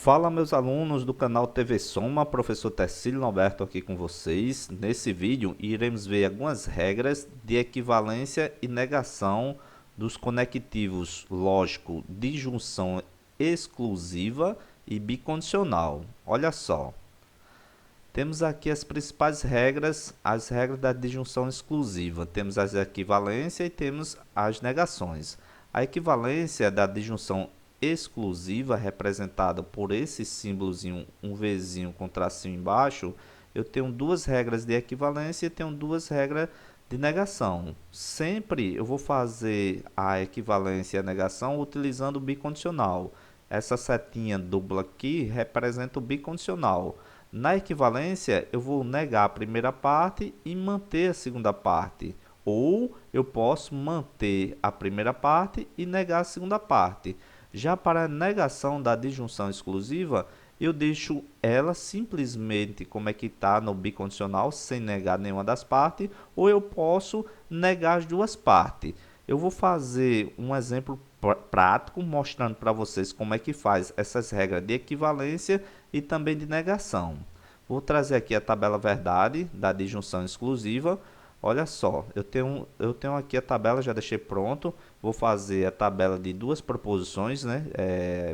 Fala meus alunos do canal TV Soma, professor Tercílio Norberto aqui com vocês. Nesse vídeo iremos ver algumas regras de equivalência e negação dos conectivos lógico de junção exclusiva e bicondicional. Olha só, temos aqui as principais regras, as regras da disjunção exclusiva. Temos as equivalências e temos as negações. A equivalência da disjunção exclusiva, representada por esse símbolozinho, um Vzinho com tracinho embaixo, eu tenho duas regras de equivalência e tenho duas regras de negação. Sempre eu vou fazer a equivalência e a negação utilizando o bicondicional. Essa setinha dupla aqui representa o bicondicional. Na equivalência, eu vou negar a primeira parte e manter a segunda parte. Ou eu posso manter a primeira parte e negar a segunda parte. Já para a negação da disjunção exclusiva, eu deixo ela simplesmente como é que está no bicondicional, sem negar nenhuma das partes, ou eu posso negar as duas partes. Eu vou fazer um exemplo prático, mostrando para vocês como é que faz essas regras de equivalência e também de negação. Vou trazer aqui a tabela verdade da disjunção exclusiva. Olha só, eu tenho aqui a tabela, já deixei pronto. Vou fazer a tabela de duas proposições, né?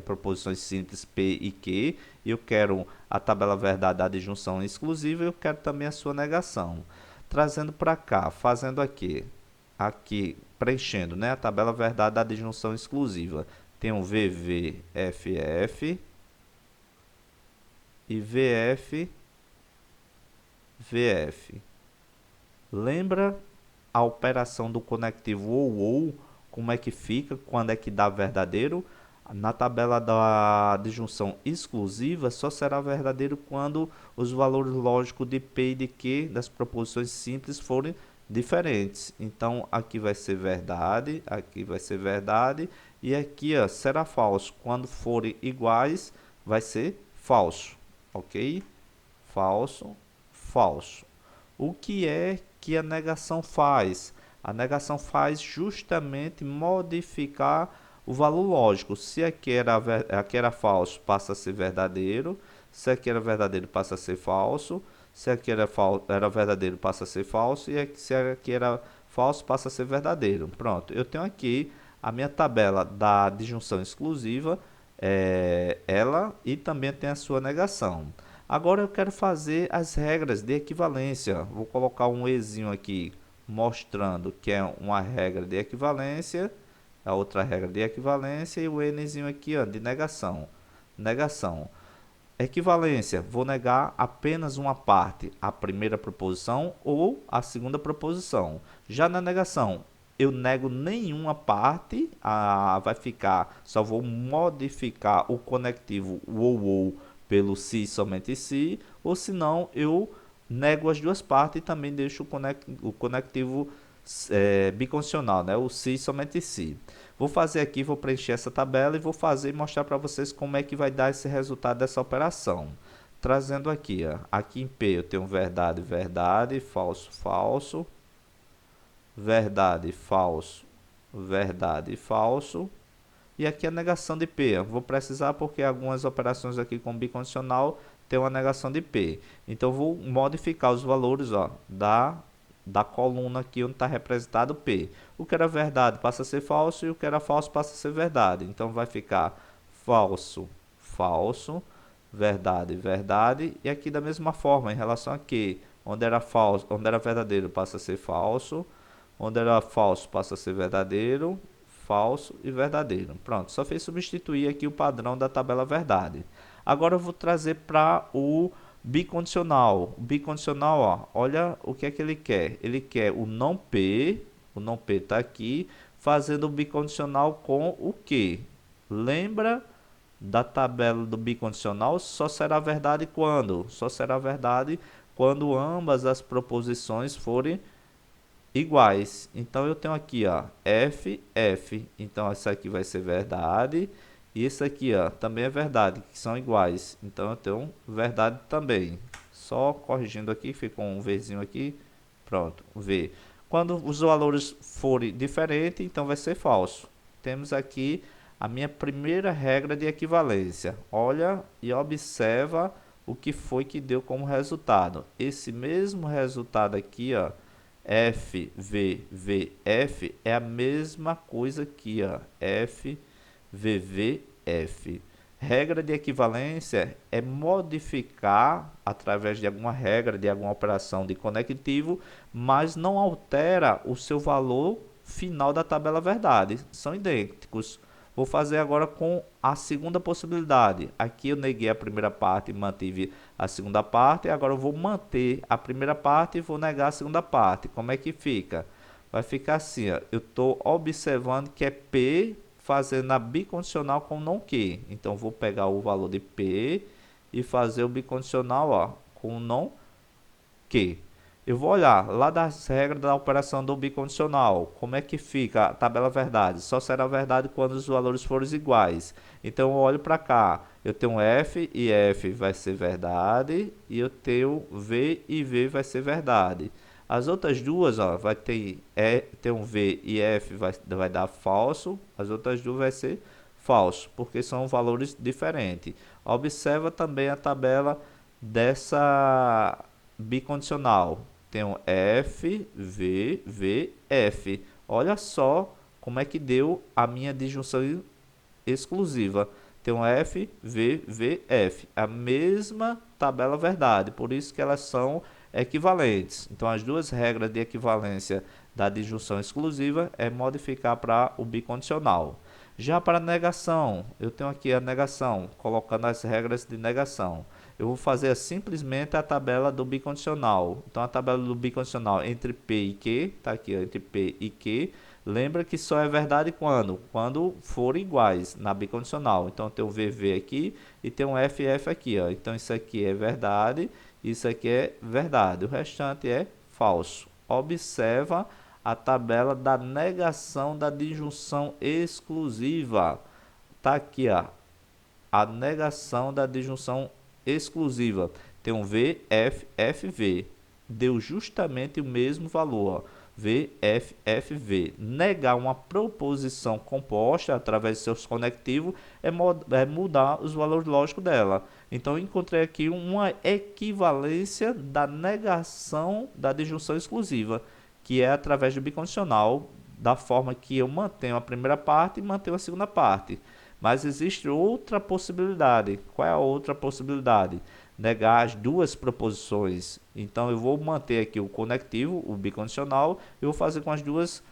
Proposições simples P e Q. E eu quero a tabela verdade da disjunção exclusiva e eu quero também a sua negação. Trazendo para cá, fazendo aqui preenchendo, né? A tabela verdade da disjunção exclusiva. Tem um VVFF e VFVF. Lembra a operação do conectivo ou, como é que fica, quando é que dá verdadeiro? Na tabela da disjunção exclusiva, só será verdadeiro quando os valores lógicos de P e de Q das proposições simples forem diferentes. Então, aqui vai ser verdade, aqui vai ser verdade, e aqui ó, será falso. Quando forem iguais, vai ser falso, ok? Falso, falso. O que é que a negação faz? A negação faz justamente modificar o valor lógico. Se aqui era falso, passa a ser verdadeiro. Se aqui era verdadeiro, passa a ser falso. Se aqui era verdadeiro, passa a ser falso. E se aqui era falso, passa a ser verdadeiro. Pronto, eu tenho aqui a minha tabela da disjunção exclusiva, ela e também tem a sua negação. Agora eu quero fazer as regras de equivalência. Vou colocar um Ezinho aqui mostrando que é uma regra de equivalência, a outra regra de equivalência e o Nzinho aqui ó, de negação. Negação. Equivalência, vou negar apenas uma parte, a primeira proposição ou a segunda proposição. Já na negação, eu nego nenhuma parte, vai ficar, só vou modificar o conectivo ou pelo se somente se, ou senão eu nego as duas partes e também deixo o conectivo bicondicional, né? O se somente se. Vou fazer aqui, vou preencher essa tabela e vou fazer e mostrar para vocês como é que vai dar esse resultado dessa operação. Trazendo aqui, ó, aqui em P eu tenho verdade, verdade, falso, falso, verdade, falso, verdade, falso. E aqui a negação de P. Eu vou precisar porque algumas operações aqui com bicondicional tem uma negação de P. Então, eu vou modificar os valores ó, da coluna aqui onde está representado P. O que era verdade passa a ser falso e o que era falso passa a ser verdade. Então, vai ficar falso, falso, verdade, verdade. E aqui da mesma forma, em relação a Q, onde era falso, onde era verdadeiro passa a ser falso, onde era falso passa a ser verdadeiro, falso e verdadeiro. Pronto, só fez substituir aqui o padrão da tabela verdade. Agora eu vou trazer para o bicondicional. O bicondicional, ó, olha o que é que ele quer. Ele quer o não P está aqui, fazendo o bicondicional com o que? Lembra da tabela do bicondicional? Só será verdade quando? Só será verdade quando ambas as proposições forem iguais. Então eu tenho aqui ó, F, F. Então essa aqui vai ser verdade. E esse aqui ó, também é verdade, que são iguais. Então eu tenho verdade também. Só corrigindo aqui, ficou um Vzinho aqui. Pronto, V. Quando os valores forem diferentes, então vai ser falso. Temos aqui a minha primeira regra de equivalência. Olha e observa o que foi que deu como resultado. Esse mesmo resultado aqui, ó, F, V, V, F, é a mesma coisa aqui, ó, F, V, V, F. Regra de equivalência é modificar através de alguma regra, de alguma operação de conectivo, mas não altera o seu valor final da tabela verdade. São idênticos. Vou fazer agora com a segunda possibilidade. Aqui eu neguei a primeira parte e mantive a segunda parte. Agora eu vou manter a primeira parte e vou negar a segunda parte. Como é que fica? Vai ficar assim, ó. Eu estou observando que é P fazendo a bicondicional com não que. Então vou pegar o valor de P e fazer o bicondicional, ó, com não que. Eu vou olhar lá das regras da operação do bicondicional. Como é que fica a tabela verdade? Só será verdade quando os valores forem iguais. Então eu olho para cá. Eu tenho F e F vai ser verdade. E eu tenho V e V vai ser verdade. As outras duas, ó, vai ter, tem um V e F vai dar falso. As outras duas vai ser falso, porque são valores diferentes. Observa também a tabela dessa bicondicional. Tenho F, V, V, F. Olha só como é que deu a minha disjunção exclusiva. Tenho F, V, V, F. A mesma tabela verdade, por isso que elas são equivalentes. Então, as duas regras de equivalência da disjunção exclusiva é modificar para o bicondicional. Já para a negação, eu tenho aqui a negação, colocando as regras de negação. Eu vou fazer simplesmente a tabela do bicondicional. Então, a tabela do bicondicional entre P e Q, está aqui, ó, entre P e Q. Lembra que só é verdade quando? Quando forem iguais na bicondicional. Então, tem o VV aqui e tem um FF aqui, ó. Então, isso aqui é verdade, isso aqui é verdade. O restante é falso. Observa a tabela da negação da disjunção exclusiva. Está aqui, ó, a negação da disjunção exclusiva. Tem um V, F, F, V. Deu justamente o mesmo valor, ó. V, F, F, V. Negar uma proposição composta através de seus conectivos é mudar os valores lógicos dela. Então, eu encontrei aqui uma equivalência da negação da disjunção exclusiva, que é através do bicondicional, da forma que eu mantenho a primeira parte e mantenho a segunda parte. Mas existe outra possibilidade. Qual é a outra possibilidade? Negar as duas proposições. Então, eu vou manter aqui o conectivo, o bicondicional, e vou fazer com as duas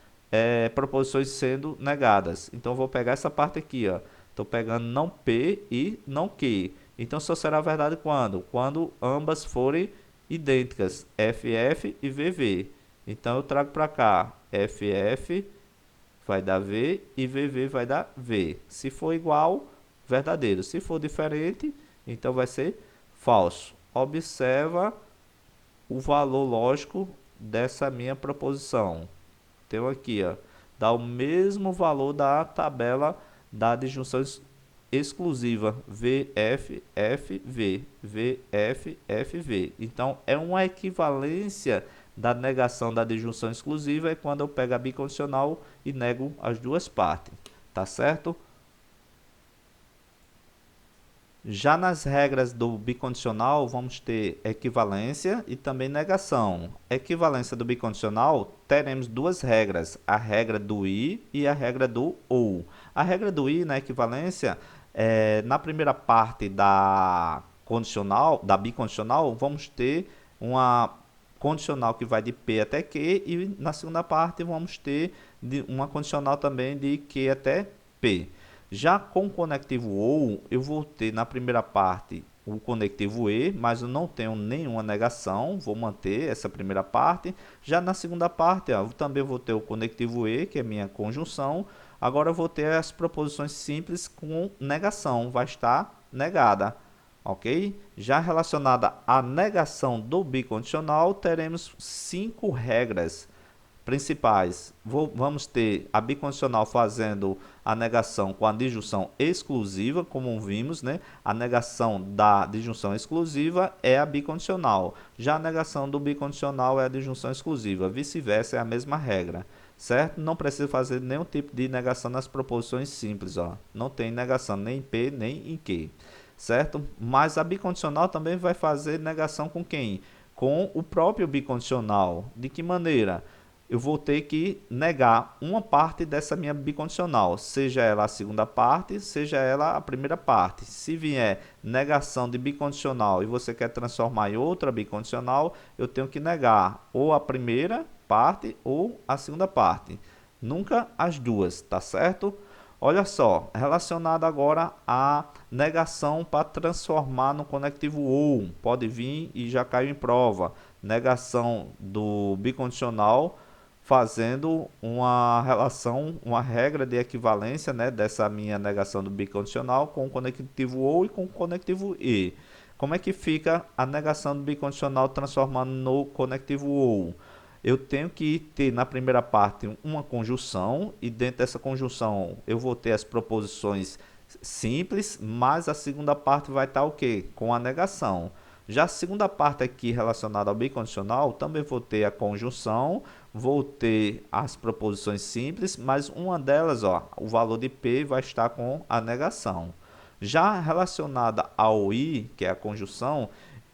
proposições sendo negadas. Então, eu vou pegar essa parte aqui, ó. Estou pegando não P e não Q. Então, só será verdade quando? Quando ambas forem idênticas, FF e VV. Então, eu trago para cá FF vai dar V e VV vai dar V. Se for igual, verdadeiro. Se for diferente, então vai ser falso. Observa o valor lógico dessa minha proposição. Tenho aqui, ó, dá o mesmo valor da tabela da disjunção exclusiva VF, FV, VF, FV. Então, é uma equivalência da negação da disjunção exclusiva é quando eu pego a bicondicional e nego as duas partes, tá certo? Já nas regras do bicondicional, vamos ter equivalência e também negação. Equivalência do bicondicional, teremos duas regras, a regra do I e a regra do OU. A regra do I na equivalência, na primeira parte da condicional, da bicondicional, vamos ter uma condicional que vai de P até Q e na segunda parte vamos ter uma condicional também de Q até P. Já com o conectivo OU, eu vou ter na primeira parte o conectivo E, mas eu não tenho nenhuma negação, vou manter essa primeira parte. Já na segunda parte, ó, eu também vou ter o conectivo E, que é minha conjunção. Agora eu vou ter as proposições simples com negação, vai estar negada. Ok? Já relacionada à negação do bicondicional, teremos 5 regras principais. Vamos ter a bicondicional fazendo a negação com a disjunção exclusiva, como vimos, né? A negação da disjunção exclusiva é a bicondicional. Já a negação do bicondicional é a disjunção exclusiva. Vice-versa, é a mesma regra. certo? Não precisa fazer nenhum tipo de negação nas proposições simples, ó. Não tem negação nem em P nem em Q, certo? Mas a bicondicional também vai fazer negação com quem? Com o próprio bicondicional. De que maneira? Eu vou ter que negar uma parte dessa minha bicondicional, seja ela a segunda parte, seja ela a primeira parte. Se vier negação de bicondicional e você quer transformar em outra bicondicional, eu tenho que negar ou a primeira parte ou a segunda parte. Nunca as duas, tá certo? Olha só, relacionado agora à negação para transformar no conectivo OU, pode vir e já caiu em prova. Negação do bicondicional fazendo uma relação, uma regra de equivalência, né, dessa minha negação do bicondicional com o conectivo OU e com o conectivo E. Como é que fica a negação do bicondicional transformando no conectivo OU? Eu tenho que ter na primeira parte uma conjunção e dentro dessa conjunção eu vou ter as proposições simples, mas a segunda parte vai estar o quê? Com a negação. Já a segunda parte aqui relacionada ao bicondicional, também vou ter a conjunção, vou ter as proposições simples, mas uma delas, ó, o valor de P vai estar com a negação. Já relacionada ao I, que é a conjunção,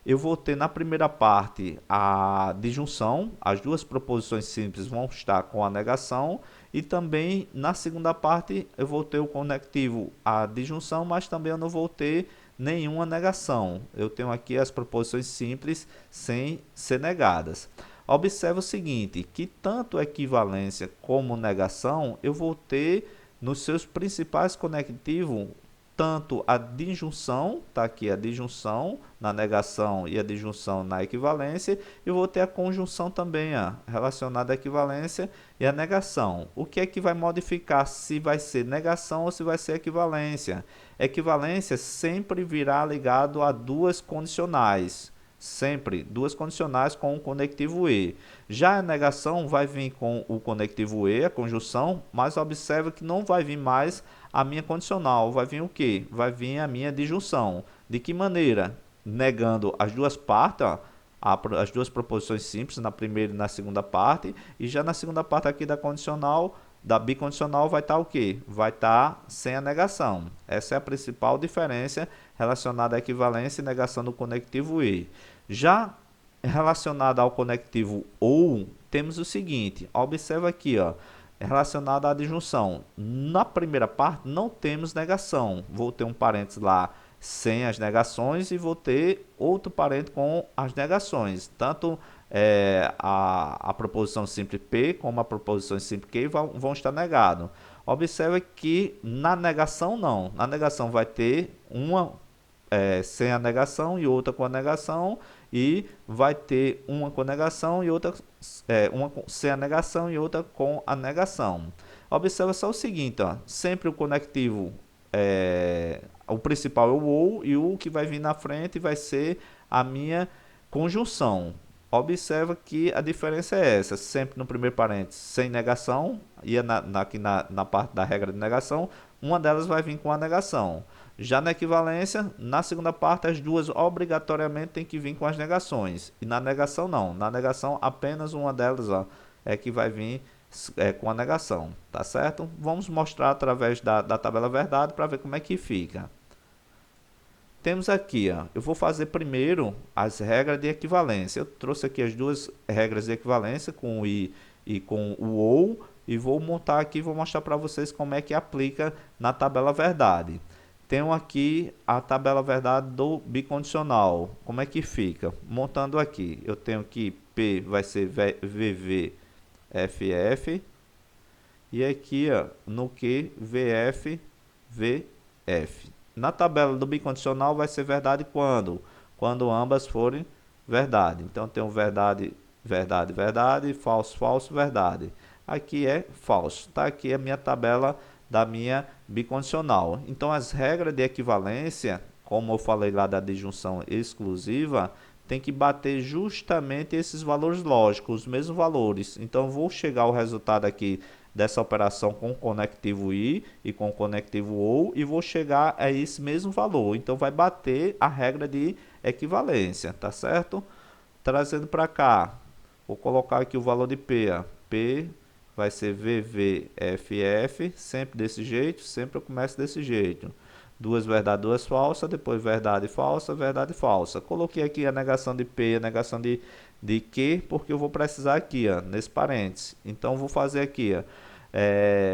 eu vou ter na primeira parte a disjunção, as duas proposições simples vão estar com a negação, e também na segunda parte eu vou ter o conectivo a disjunção, mas também eu não vou ter nenhuma negação. Eu tenho aqui as proposições simples sem ser negadas. Observe o seguinte, que tanto equivalência como negação eu vou ter nos seus principais conectivos, tanto a disjunção, está aqui a disjunção na negação e a disjunção na equivalência, e eu vou ter a conjunção também, ó, relacionada à equivalência e à negação. O que é que vai modificar se vai ser negação ou se vai ser equivalência? Equivalência sempre virá ligado a duas condicionais. Sempre duas condicionais com o conectivo E. Já a negação vai vir com o conectivo E, a conjunção, mas observa que não vai vir mais a minha condicional. Vai vir o quê? Vai vir a minha disjunção. De que maneira? Negando as duas partes, ó, as duas proposições simples, na primeira e na segunda parte, e já na segunda parte aqui da condicional, da bicondicional, vai estar o quê? Vai estar sem a negação. Essa é a principal diferença relacionada à equivalência e negação do conectivo E. Já relacionada ao conectivo OU, temos o seguinte, observa aqui, ó, relacionado à disjunção. Na primeira parte não temos negação, vou ter um parênteses lá sem as negações e vou ter outro parênteses com as negações. Tanto a proposição simples P como a proposição simples Q vão estar negados. Observa que na negação não, na negação vai ter uma sem a negação e outra com a negação, e vai ter uma com negação e outra uma sem a negação e outra com a negação. Observa só o seguinte, ó, sempre o conectivo, o principal é o OU, e o que vai vir na frente vai ser a minha conjunção. Observa que a diferença é essa, sempre no primeiro parênteses sem negação, e aqui na parte da regra de negação, uma delas vai vir com a negação. Já na equivalência, na segunda parte, as duas obrigatoriamente têm que vir com as negações. E na negação não. Na negação, apenas uma delas, ó, é que vai vir com a negação. Tá certo? Vamos mostrar através da tabela verdade para ver como é que fica. Temos aqui, ó, eu vou fazer primeiro as regras de equivalência. Eu trouxe aqui as duas regras de equivalência, com o I e com o OU, e vou montar aqui e vou mostrar para vocês como é que aplica na tabela verdade. Tenho aqui a tabela verdade do bicondicional. Como é que fica? Montando aqui, eu tenho que P vai ser VV, FF. E aqui, ó, no Q, VF, VF. Na tabela do bicondicional vai ser verdade quando? Quando ambas forem verdade. Então, tenho verdade, verdade, verdade, falso, falso, verdade. Aqui é falso. Tá aqui a minha tabela da minha bicondicional. Então, as regras de equivalência, como eu falei lá da disjunção exclusiva, tem que bater justamente esses valores lógicos, os mesmos valores. Então, vou chegar ao resultado aqui dessa operação com o conectivo I e com o conectivo OU, e vou chegar a esse mesmo valor. Então, vai bater a regra de equivalência, tá certo? Trazendo para cá, vou colocar aqui o valor de P, ó. P vai ser VVFF, sempre desse jeito, sempre eu começo desse jeito. Duas verdades, duas falsas, depois verdade falsa, verdade falsa. Coloquei aqui a negação de P, a negação de Q, porque eu vou precisar aqui, ó, nesse parênteses. Então, vou fazer aqui, ó,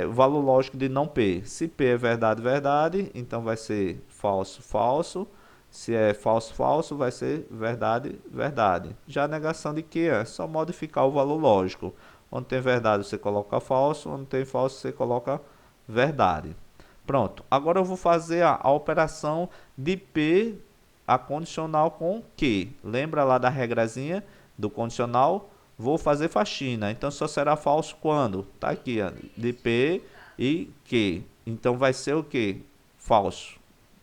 o valor lógico de não P. Se P é verdade, verdade, então vai ser falso, falso. Se é falso, falso, vai ser verdade, verdade. Já a negação de Q é só modificar o valor lógico. Onde tem verdade, você coloca falso. Onde tem falso, você coloca verdade. Pronto. Agora eu vou fazer a operação de P, a condicional com Q. Lembra lá da regrazinha do condicional? Vou fazer faxina. Então só será falso quando? Tá aqui, ó, de P e Q. Então vai ser o que? Falso.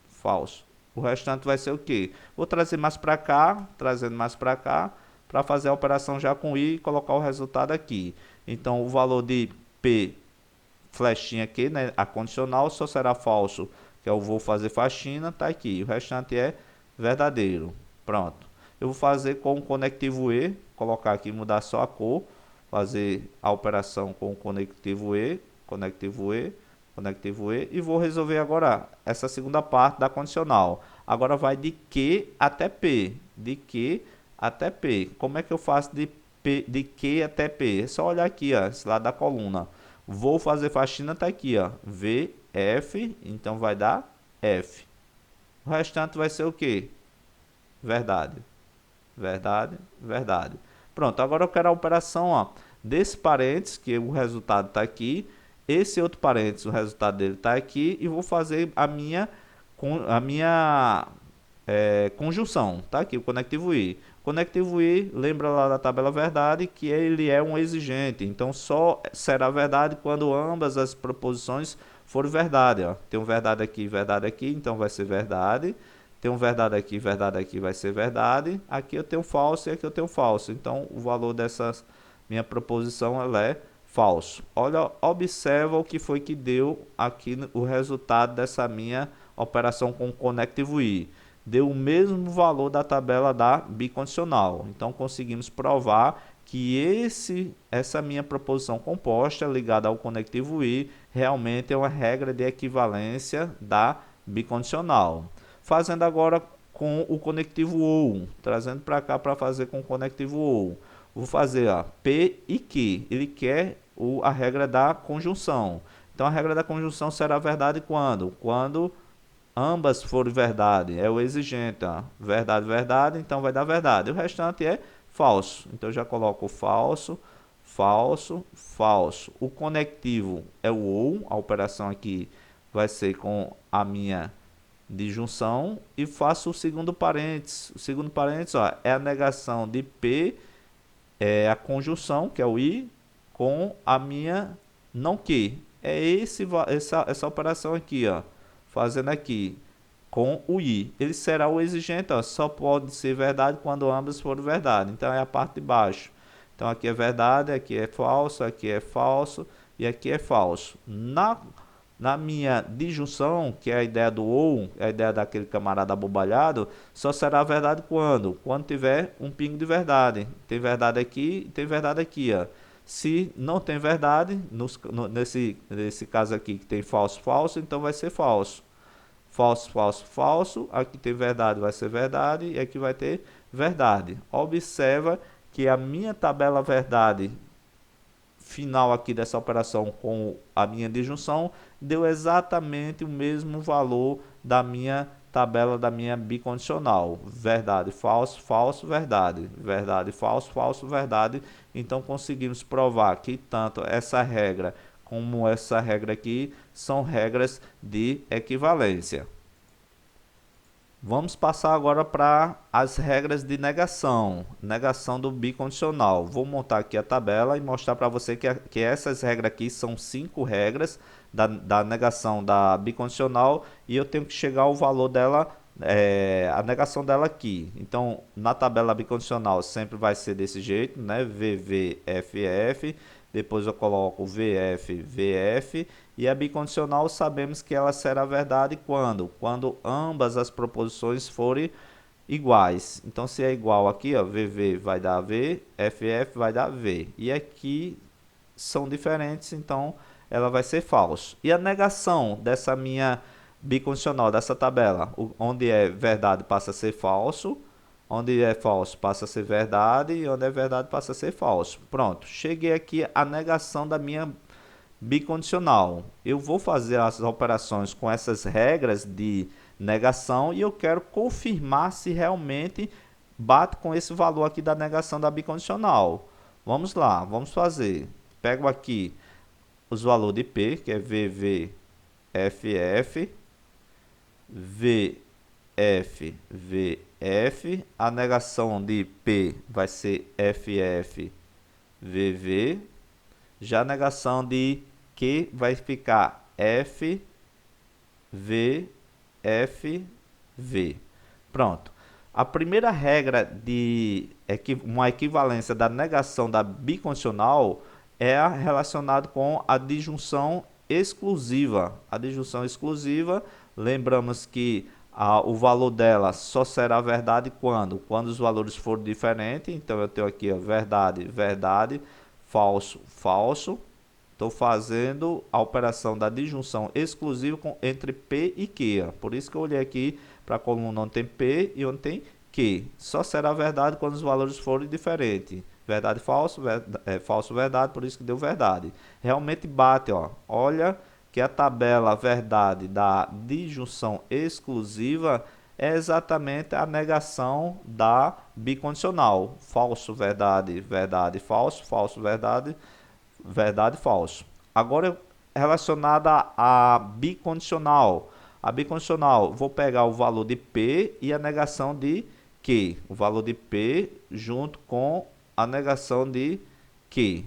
Falso. O restante vai ser o que? Vou trazer mais para cá, trazendo mais para cá, para fazer a operação já com I e colocar o resultado aqui. Então, o valor de P, flechinha aqui, né, a condicional, só será falso, que eu vou fazer faxina, tá aqui. O restante é verdadeiro. Pronto. Eu vou fazer com o conectivo E, colocar aqui, mudar só a cor, fazer a operação com o conectivo E, conectivo E, conectivo E, e vou resolver agora essa segunda parte da condicional. Agora vai de Q até P, de Q até P. Como é que eu faço de Q até P? É só olhar aqui, ó, esse lado da coluna. Vou fazer faxina, tá aqui, ó, V, F, então vai dar F. O restante vai ser o que? Verdade, verdade, verdade. Pronto, agora eu quero a operação, ó, desse parênteses, que o resultado está aqui. Esse outro parênteses, o resultado dele está aqui. E vou fazer a minha conjunção. Tá aqui o conectivo I. Conectivo I, lembra lá da tabela verdade, que ele é um exigente. Então, só será verdade quando ambas as proposições forem verdade. Ó. Tem um verdade aqui, então vai ser verdade. Tem um verdade aqui, vai ser verdade. Aqui eu tenho falso e aqui eu tenho falso. Então, o valor dessa minha proposição ela é falso. Olha, observa o que foi que deu aqui o resultado dessa minha operação com o conectivo I. Deu o mesmo valor da tabela da bicondicional. Então, conseguimos provar que essa minha proposição composta ligada ao conectivo I realmente é uma regra de equivalência da bicondicional. Fazendo agora com o conectivo OU, trazendo para cá para fazer com o conectivo OU. Vou fazer ó, P e Q. Ele quer a regra da conjunção. Então, a regra da conjunção será verdade quando? Quando ambas forem verdade. É o exigente. Ó. Verdade, verdade, então vai dar verdade. O restante é falso. Então, eu já coloco falso, falso, falso. O conectivo é o OU. A operação aqui vai ser com a minha disjunção. E faço o segundo parênteses. O segundo parênteses ó, é a negação de P, é a conjunção, que é o I, com a minha não que. É essa operação aqui, ó, fazendo aqui com o I. Ele será o exigente, ó, só pode ser verdade quando ambas forem verdade. Então, é a parte de baixo. Então, aqui é verdade, aqui é falso e aqui é falso. Na minha disjunção, que é a ideia do ou, é a ideia daquele camarada abobalhado, só será verdade quando? Quando tiver um pingo de verdade. Tem verdade aqui e tem verdade aqui. Ó. Se não tem verdade, nesse caso aqui que tem falso, falso, então vai ser falso. Falso, falso, falso. Aqui tem verdade, vai ser verdade. E aqui vai ter verdade. Observa que a minha tabela verdade final aqui dessa operação com a minha disjunção deu exatamente o mesmo valor da minha tabela da minha bicondicional. Verdade, falso, falso, verdade. Verdade, falso, falso, verdade. Então conseguimos provar que tanto essa regra como essa regra aqui são regras de equivalência. Vamos passar agora para as regras de negação, negação do bicondicional. Vou montar aqui a tabela e mostrar para você que essas regras aqui são 5 regras da negação da bicondicional e eu tenho que chegar ao valor dela, a negação dela aqui. Então, na tabela bicondicional sempre vai ser desse jeito, né? VVFF, depois eu coloco VF, VF. E a bicondicional sabemos que ela será verdade quando? Quando ambas as proposições forem iguais. Então, se é igual aqui, ó, VV vai dar V, FF vai dar V. E aqui são diferentes, então ela vai ser falso. E a negação dessa minha bicondicional, dessa tabela, onde é verdade passa a ser falso, onde é falso passa a ser verdade e onde é verdade passa a ser falso. Pronto, cheguei aqui à negação da minha bicondicional. Eu vou fazer as operações com essas regras de negação e eu quero confirmar se realmente bate com esse valor aqui da negação da bicondicional. Vamos lá, vamos fazer. Pego aqui os valores de P, que é VV, FF, VF, VF. A negação de P vai ser FF, VV. Já a negação de Q vai ficar F, V, F, V. Pronto. A primeira regra de uma equivalência da negação da bicondicional é relacionada com a disjunção exclusiva. A disjunção exclusiva, lembramos que o valor dela só será verdade quando os valores forem diferentes. Então eu tenho aqui verdade, verdade, falso, falso. Estou fazendo a operação da disjunção exclusiva entre P e Q. Por isso que eu olhei aqui para a coluna onde tem P e onde tem Q. Só será verdade quando os valores forem diferentes. Verdade, falso, falso, verdade, por isso que deu verdade. Realmente bate, ó. Olha que a tabela verdade da disjunção exclusiva é exatamente a negação da bicondicional. Falso, verdade, verdade, falso, falso, verdade, verdade, falso. Agora, relacionada a bicondicional. A bicondicional, vou pegar o valor de P e a negação de Q. O valor de P junto com a negação de Q.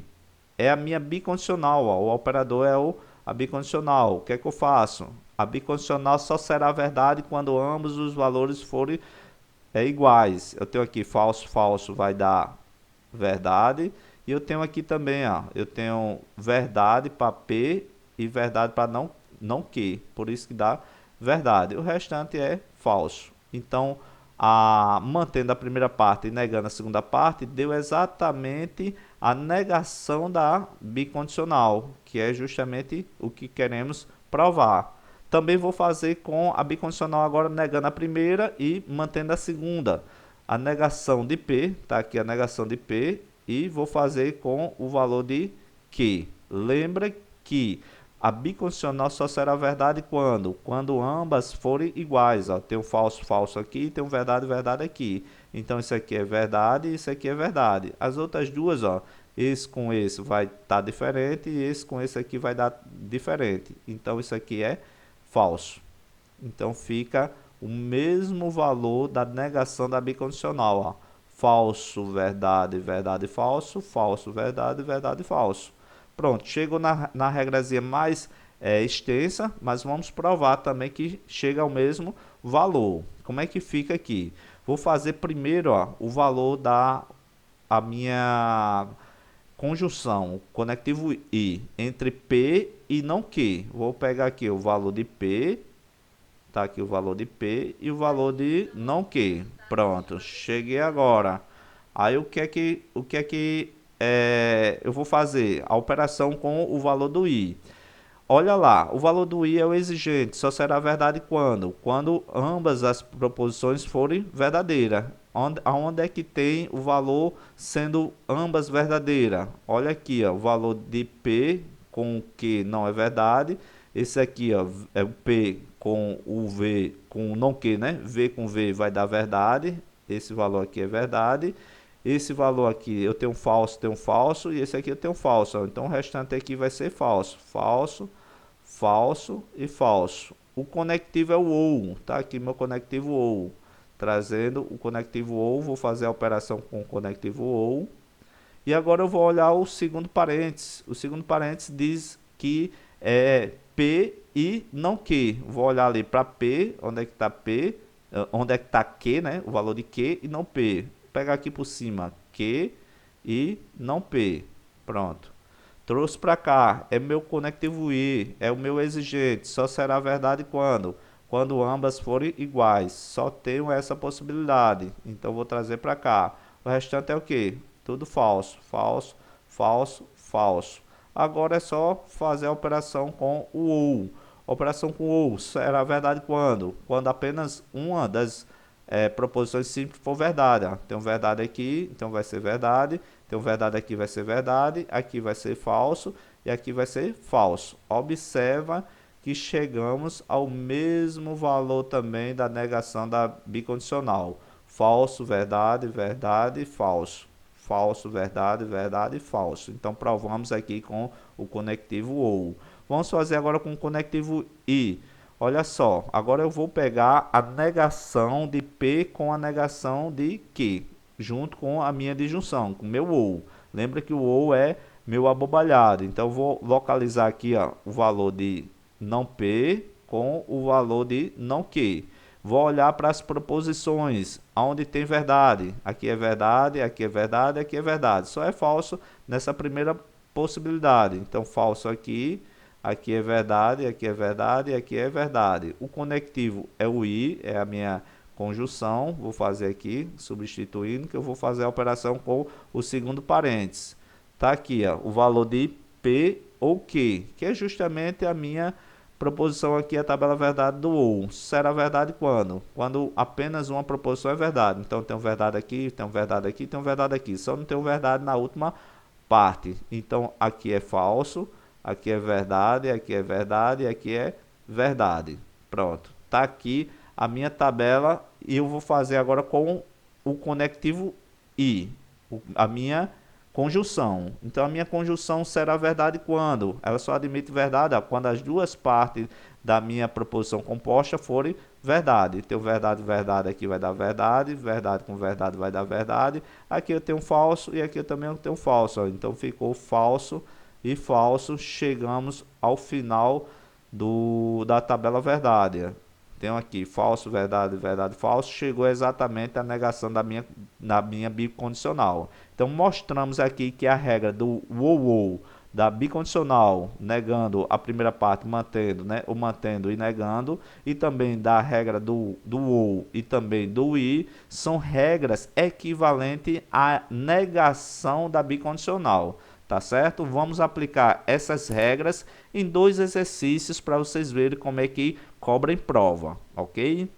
É a minha bicondicional, ó. O operador é a bicondicional. O que é que eu faço? A bicondicional só será verdade quando ambos os valores forem iguais. Eu tenho aqui falso, falso vai dar verdade. E eu tenho aqui também, ó, eu tenho verdade para P e verdade para não Q. Por isso que dá verdade. O restante é falso. Então, mantendo a primeira parte e negando a segunda parte, deu exatamente a negação da bicondicional, que é justamente o que queremos provar. Também vou fazer com a bicondicional agora negando a primeira e mantendo a segunda. A negação de P, tá aqui a negação de P, e vou fazer com o valor de Q. Lembra que a bicondicional só será verdade quando ambas forem iguais. Ó. Tem um falso, falso aqui, tem um verdade, verdade aqui. Então isso aqui é verdade e isso aqui é verdade. As outras duas, ó, esse com esse vai estar diferente e esse com esse aqui vai dar diferente. Então isso aqui é falso. Então fica o mesmo valor da negação da bicondicional, ó. Falso, verdade, verdade, falso, falso, verdade, verdade, falso. Pronto, chego na regrazinha mais extensa, mas vamos provar também que chega ao mesmo valor. Como é que fica aqui? Vou fazer primeiro, ó, o valor da minha conjunção, conectivo I, entre P e não Q. Vou pegar aqui o valor de P, tá aqui o valor de P e o valor de não Q. Pronto, cheguei agora. Aí o que é que eu vou fazer? A operação com o valor do I. Olha lá, o valor do I é o exigente, só será verdade quando ambas as proposições forem verdadeiras. Aonde é que tem o valor sendo ambas verdadeiras? Olha aqui, ó, o valor de P com o Q não é verdade. Esse aqui, ó, é o P com o V com não Q, né? V com V vai dar verdade. Esse valor aqui é verdade. Esse valor aqui eu tenho um falso e esse aqui eu tenho um falso. Ó. Então o restante aqui vai ser falso. Falso, falso e falso. O conectivo é o OU, tá? Aqui meu conectivo OU. Trazendo o conectivo OU, vou fazer a operação com o conectivo OU. E agora eu vou olhar o segundo parênteses. O segundo parênteses diz que é P e não Q. Vou olhar ali para P, onde é que está P, onde é que está Q, né? O valor de Q e não P. Vou pegar aqui por cima Q e não P. Pronto. Trouxe para cá, é meu conectivo I, é o meu exigente, só será verdade quando ambas forem iguais. Só tenho essa possibilidade, então vou trazer para cá. O restante é o que? Tudo falso, falso, falso, falso. Agora é só fazer a operação com o OU. Operação com OU será verdade quando? Quando apenas uma das proposições simples for verdade. Tem um verdade aqui, então vai ser verdade. Tem um verdade aqui, vai ser verdade. Aqui vai ser falso e aqui vai ser falso. Observa que chegamos ao mesmo valor também da negação da bicondicional. Falso, verdade, verdade, falso. Falso, verdade, verdade, falso. Então, provamos aqui com o conectivo OU. Vamos fazer agora com o conectivo I. Olha só, agora eu vou pegar a negação de P com a negação de Q, junto com a minha disjunção, com o meu OU. Lembra que o OU é meu abobalhado. Então, eu vou localizar aqui ó, o valor de não P com o valor de não Q. Vou olhar para as proposições, onde tem verdade. Aqui é verdade, aqui é verdade, aqui é verdade. Só é falso nessa primeira possibilidade. Então, falso aqui, aqui é verdade, aqui é verdade, aqui é verdade. O conectivo é o I, é a minha conjunção. Vou fazer aqui, substituindo, que eu vou fazer a operação com o segundo parênteses. Tá aqui, ó, o valor de P ou Q, que é justamente a minha proposição aqui é a tabela verdade do OU. Será verdade quando? Quando apenas uma proposição é verdade. Então, tem verdade aqui, tem verdade aqui, tem verdade aqui. Só não tem verdade na última parte. Então, aqui é falso, aqui é verdade, aqui é verdade, aqui é verdade. Pronto. Tá aqui a minha tabela e eu vou fazer agora com o conectivo I. A minha conjunção. Então, a minha conjunção será verdade quando? Ela só admite verdade quando as duas partes da minha proposição composta forem verdade. Então, verdade, verdade aqui vai dar verdade, verdade com verdade vai dar verdade. Aqui eu tenho falso e aqui eu também tenho falso. Então, ficou falso e falso. Chegamos ao final da tabela verdade. Tenho aqui falso, verdade, verdade, falso. Chegou exatamente a negação da minha bicondicional. Então, mostramos aqui que a regra do ou da bicondicional, negando a primeira parte, mantendo, né, ou mantendo e negando, e também da regra do ou e também do i, são regras equivalentes à negação da bicondicional. Tá certo? Vamos aplicar essas regras em dois exercícios para vocês verem como é que cobra em prova, ok?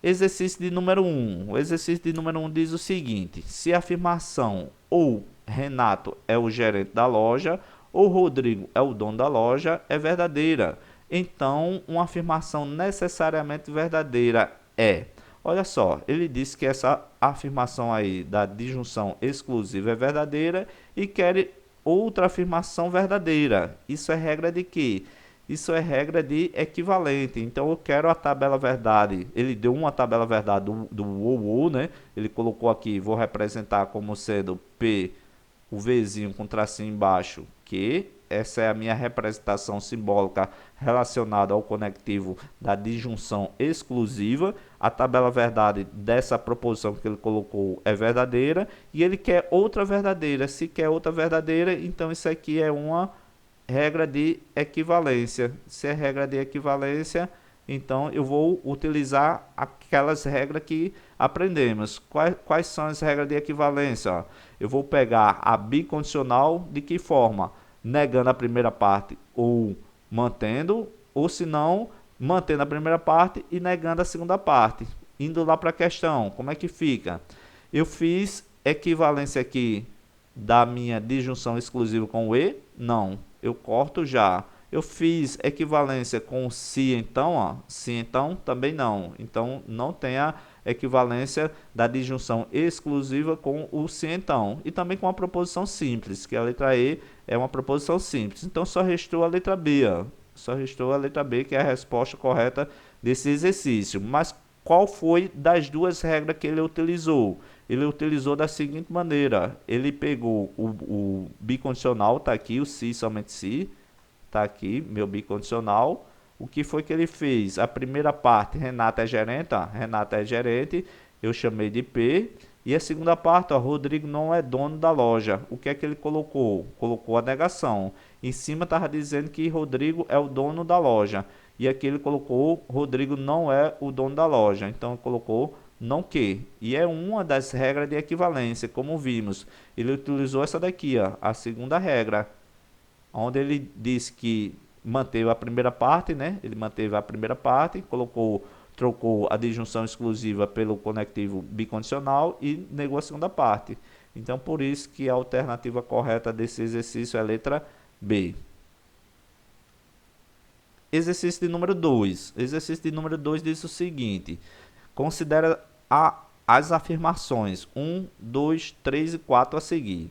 Exercício de número 1. O exercício de número 1 diz o seguinte: se a afirmação ou Renato é o gerente da loja ou Rodrigo é o dono da loja é verdadeira, então uma afirmação necessariamente verdadeira é. Olha só, ele disse que essa afirmação aí da disjunção exclusiva é verdadeira e quer outra afirmação verdadeira. Isso é regra de quê? Isso é regra de equivalente. Então eu quero a tabela verdade. Ele deu uma tabela verdade do ou, né? Ele colocou aqui, vou representar como sendo P, o Vzinho com tracinho embaixo, Q. Essa é a minha representação simbólica relacionada ao conectivo da disjunção exclusiva. A tabela verdade dessa proposição que ele colocou é verdadeira e ele quer outra verdadeira. Se quer outra verdadeira, então isso aqui é uma regra de equivalência. Se é regra de equivalência, então eu vou utilizar aquelas regras que aprendemos. Quais são as regras de equivalência? Eu vou pegar a bicondicional de que forma? Negando a primeira parte ou mantendo, ou se não, mantendo a primeira parte e negando a segunda parte. Indo lá para a questão, como é que fica? Eu fiz equivalência aqui da minha disjunção exclusiva com o e? Não, eu corto já. Eu fiz equivalência com o se então, ó. Se então, também não. Então, não tem a equivalência da disjunção exclusiva com o se então. E também com a proposição simples, que a letra E é uma proposição simples. Então, só restou a letra B, ó. Só restou a letra B, que é a resposta correta desse exercício. Mas qual foi das duas regras que ele utilizou? Ele utilizou da seguinte maneira: ele pegou o bicondicional, está aqui, o se, somente se, está aqui, meu bicondicional. O que foi que ele fez? A primeira parte, Renata é gerente, ó, Renata é gerente, eu chamei de P. E a segunda parte, ó, Rodrigo não é dono da loja. O que é que ele colocou? Colocou a negação. Em cima estava dizendo que Rodrigo é o dono da loja. E aqui ele colocou Rodrigo não é o dono da loja. Então ele colocou não que. E é uma das regras de equivalência, como vimos. Ele utilizou essa daqui, ó, a segunda regra. onde ele disse que manteve a primeira parte, né? Ele manteve a primeira parte, trocou a disjunção exclusiva pelo conectivo bicondicional e negou a segunda parte. Então, por isso que a alternativa correta desse exercício é a letra B. Exercício de número 2. Exercício de número 2 diz o seguinte: considera as afirmações 1, 2, 3 e 4 a seguir.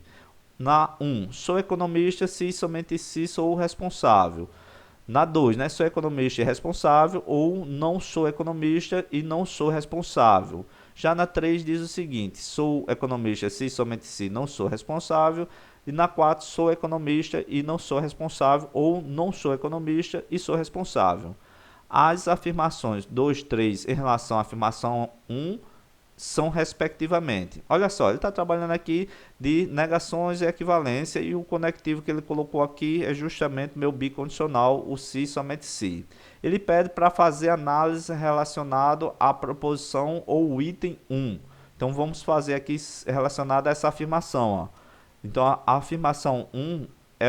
Na 1, sou economista se e somente se sou responsável. Na 2, né, sou economista e responsável, ou não sou economista e não sou responsável. Já na 3 diz o seguinte: sou economista se e somente se não sou responsável. E na 4, sou economista e não sou responsável, ou não sou economista e sou responsável. As afirmações 2, 3 em relação à afirmação 1 são respectivamente. Olha só, ele está trabalhando aqui de negações e equivalência, e o conectivo que ele colocou aqui é justamente meu bicondicional, o se somente se. Ele pede para fazer análise relacionado à proposição ou item 1. Então vamos fazer aqui relacionado a essa afirmação. Ó. Então a afirmação 1 é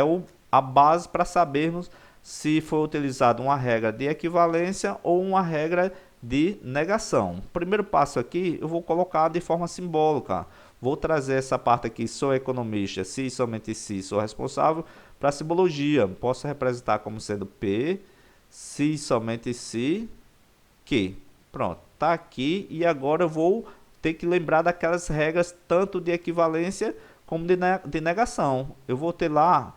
a base para sabermos se foi utilizada uma regra de equivalência ou uma regra de negação. Primeiro passo aqui, eu vou colocar de forma simbólica. Vou trazer essa parte aqui, sou economista, se somente se sou responsável, para a simbologia. Posso representar como sendo P, se somente se, que. Pronto, tá aqui, e agora eu vou ter que lembrar daquelas regras tanto de equivalência como de negação. Eu vou ter lá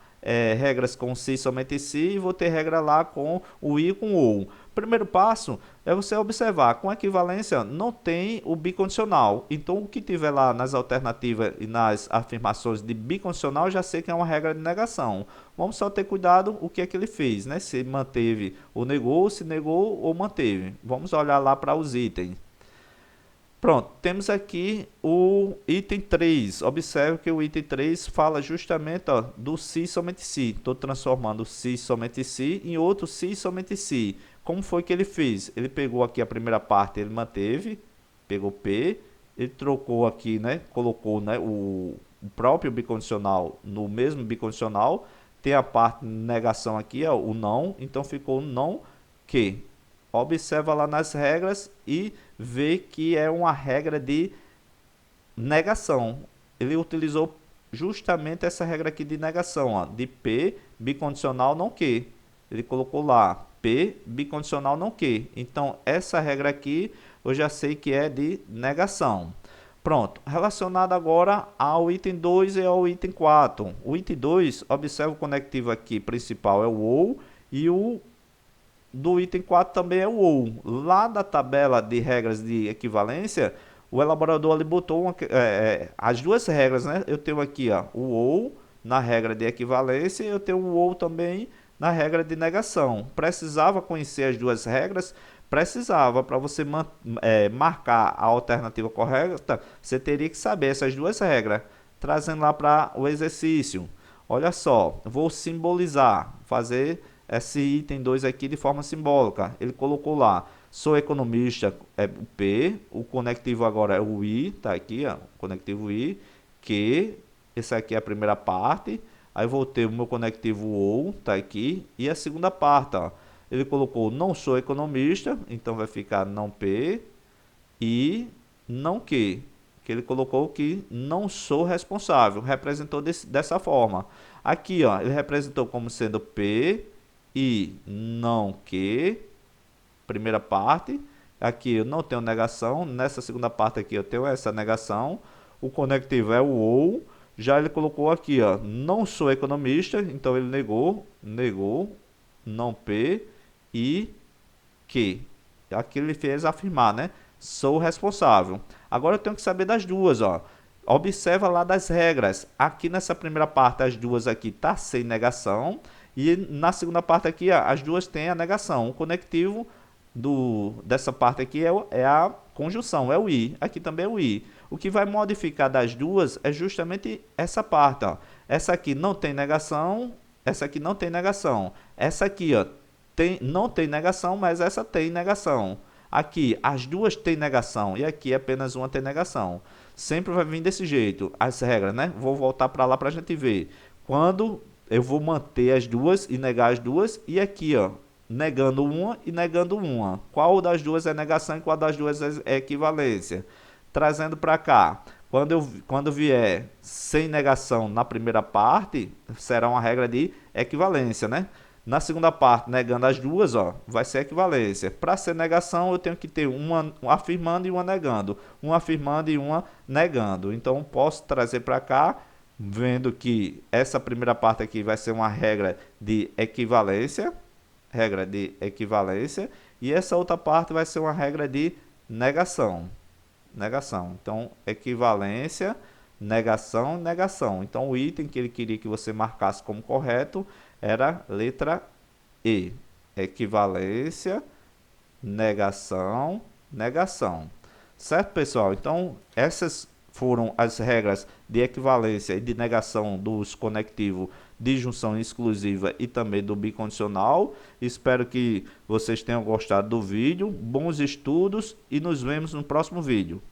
regras com se somente se, e vou ter regra lá com o i com o ou. Primeiro passo é você observar, com equivalência não tem o bicondicional. Então o que tiver lá nas alternativas e nas afirmações de bicondicional, já sei que é uma regra de negação. Vamos só ter cuidado o que é que ele fez, né? Se manteve ou negou, se negou ou manteve. Vamos olhar lá para os itens. Pronto, temos aqui o item 3. Observe que o item 3 fala justamente do se somente se. Estou transformando o se somente se em outro se somente se. Como foi que ele fez? Ele pegou aqui a primeira parte, ele manteve, pegou P, ele trocou aqui, né? Colocou, né, o próprio bicondicional no mesmo bicondicional. Tem a parte negação aqui, ó, o não, então ficou não que. Observa lá nas regras e vê que é uma regra de negação. Ele utilizou justamente essa regra aqui de negação, ó, de P, bicondicional não que. Ele colocou lá, P, bicondicional não que. Então, essa regra aqui, eu já sei que é de negação. Pronto, relacionado agora ao item 2 e ao item 4. O item 2, observa o conectivo aqui principal é o OU, e o do item 4 também é o OU. Lá da tabela de regras de equivalência, o elaborador ali botou as duas regras, né? Eu tenho aqui ó, o OU na regra de equivalência, e eu tenho o OU também na regra de negação. Precisava conhecer as duas regras? Precisava. Para você marcar a alternativa correta, você teria que saber essas duas regras. Trazendo lá para o exercício. Olha só, vou simbolizar, fazer esse item 2 aqui de forma simbólica. Ele colocou lá, sou economista, é o P, o conectivo agora é o I, tá aqui, ó, conectivo I, que, esse aqui é a primeira parte, aí vou ter o meu conectivo OU, tá aqui, e a segunda parte, ó, ele colocou não sou economista, então vai ficar não P, e não que ele colocou que não sou responsável, representou dessa forma. Aqui, ó, ele representou como sendo P, e não que, primeira parte, aqui eu não tenho negação, nessa segunda parte aqui eu tenho essa negação, o conectivo é o OU, já ele colocou aqui, ó, não sou economista, então ele negou, não P, e que, aqui ele fez afirmar, né, sou responsável. Agora eu tenho que saber das duas, ó. Observa lá das regras, aqui nessa primeira parte as duas aqui tá sem negação, e na segunda parte aqui, as duas têm a negação. O conectivo dessa parte aqui é a conjunção, é o I. Aqui também é o I. O que vai modificar das duas é justamente essa parte. Ó. Essa aqui não tem negação, essa aqui não tem negação. Essa aqui ó, não tem negação, mas essa tem negação. Aqui as duas têm negação e aqui apenas uma tem negação. Sempre vai vir desse jeito, as regras, né? Vou voltar para lá para a gente ver. Quando eu vou manter as duas e negar as duas. E aqui, ó, negando uma e negando uma. Qual das duas é negação e qual das duas é equivalência? Trazendo para cá. Quando vier sem negação na primeira parte, será uma regra de equivalência, né? Na segunda parte, negando as duas, ó, vai ser equivalência. Para ser negação, eu tenho que ter uma afirmando e uma negando. Uma afirmando e uma negando. Então, posso trazer para cá, vendo que essa primeira parte aqui vai ser uma regra de equivalência. Regra de equivalência. E essa outra parte vai ser uma regra de negação. Negação. Então, equivalência, negação, negação. Então, o item que ele queria que você marcasse como correto era letra E. Equivalência, negação, negação. Certo, pessoal? Então, essas foram as regras de equivalência e de negação dos conectivos de junção exclusiva e também do bicondicional. Espero que vocês tenham gostado do vídeo. Bons estudos e nos vemos no próximo vídeo.